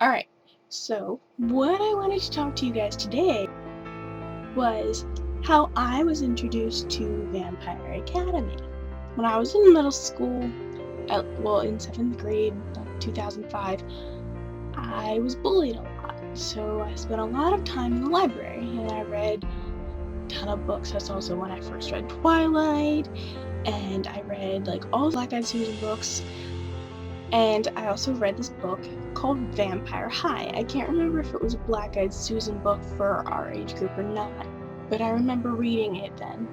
Alright, so what I wanted to talk to you guys today was how I was introduced to Vampire Academy. When I was in middle school, in 7th grade, like 2005, I was bullied a lot. So I spent a lot of time in the library and I read a ton of books. That's also when I first read Twilight, and I read like all Black Eyed Susan books. And I also read this book called Vampire High. I can't remember if it was a Black Eyed Susan book for our age group or not, but I remember reading it then.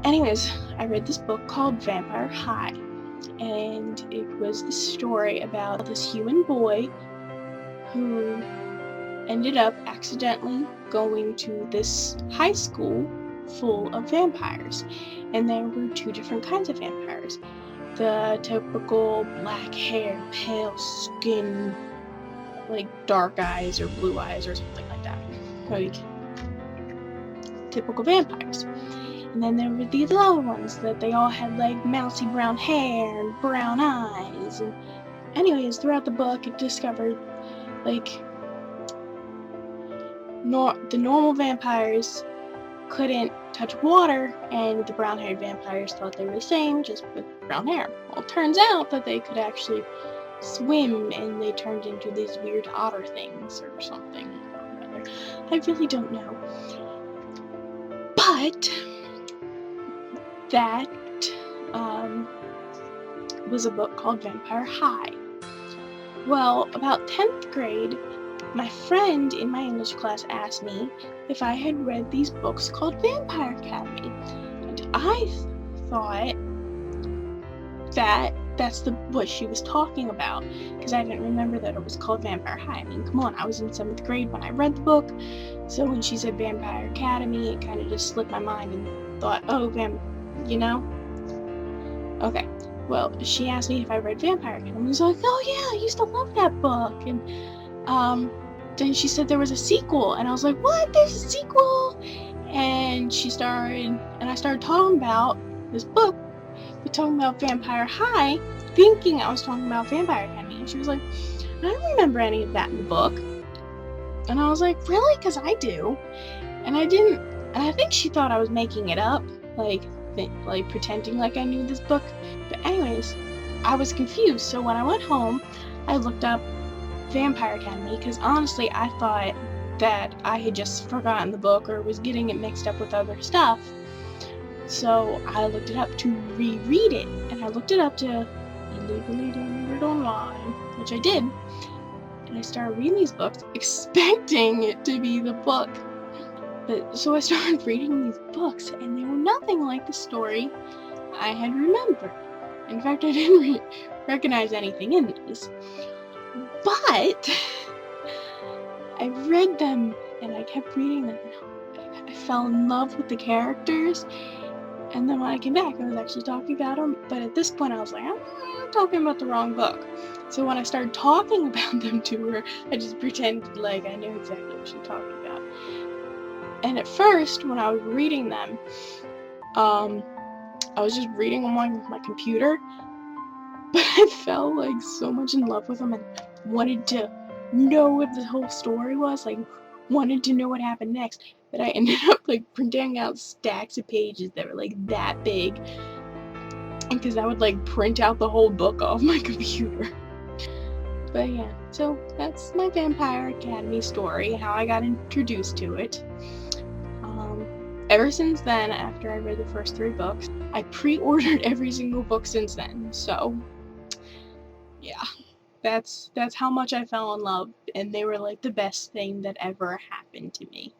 Anyways, I read this book called Vampire High, and it was the story about this human boy who ended up accidentally going to this high school full of vampires. And there were two different kinds of vampires. The typical black hair, pale skin, like dark eyes or blue eyes or something like that. Like typical vampires. And then there were these other ones that they all had like mousy brown hair and brown eyes. And anyways, throughout the book it discovered like the normal vampires couldn't touch water, and the brown-haired vampires thought they were the same, just with brown hair. Well, it turns out that they could actually swim, and they turned into these weird otter things or something or other. I really don't know. But that was a book called Vampire High. Well, about 10th grade, my friend in my English class asked me if I had read these books called Vampire Academy. And I thought that that's what she was talking about, because I didn't remember that it was called Vampire High. I mean, come on, I was in 7th grade when I read the book, so when she said Vampire Academy, it kind of just slipped my mind and thought, oh, you know? Okay, well, she asked me if I read Vampire Academy. I was like, oh yeah, I used to love that book. And then she said there was a sequel, and I was like, what? There's a sequel? And I started talking about this book. We're talking about Vampire High, thinking I was talking about Vampire Academy. And she was like, I don't remember any of that in the book. And I was like, really? Because I do. And I didn't. And I think she thought I was making it up, like pretending like I knew this book. But anyways, I was confused. So when I went home, I looked up Vampire Academy, because honestly I thought that I had just forgotten the book or was getting it mixed up with other stuff. So I looked it up to reread it, and I looked it up to illegally download it online, which I did, and I started reading these books expecting it to be the book. But so I started reading these books, and they were nothing like the story I had remembered. In fact, I didn't recognize anything in these. But I read them, and I kept reading them. I fell in love with the characters, and then when I came back, I was actually talking about them. But at this point, I was like, I'm talking about the wrong book. So when I started talking about them to her, I just pretended like I knew exactly what she was talking about. And at first, when I was reading them, I was just reading them on my computer, but I fell like so much in love with them and wanted to know what the whole story was, like wanted to know what happened next, that I ended up like printing out stacks of pages that were like that big, and because I would like print out the whole book off my computer. But yeah, so that's my Vampire Academy story, how I got introduced to it. Ever since then, after I read the first 3 books, I pre-ordered every single book since then. So yeah, that's how much I fell in love, and they were like the best thing that ever happened to me.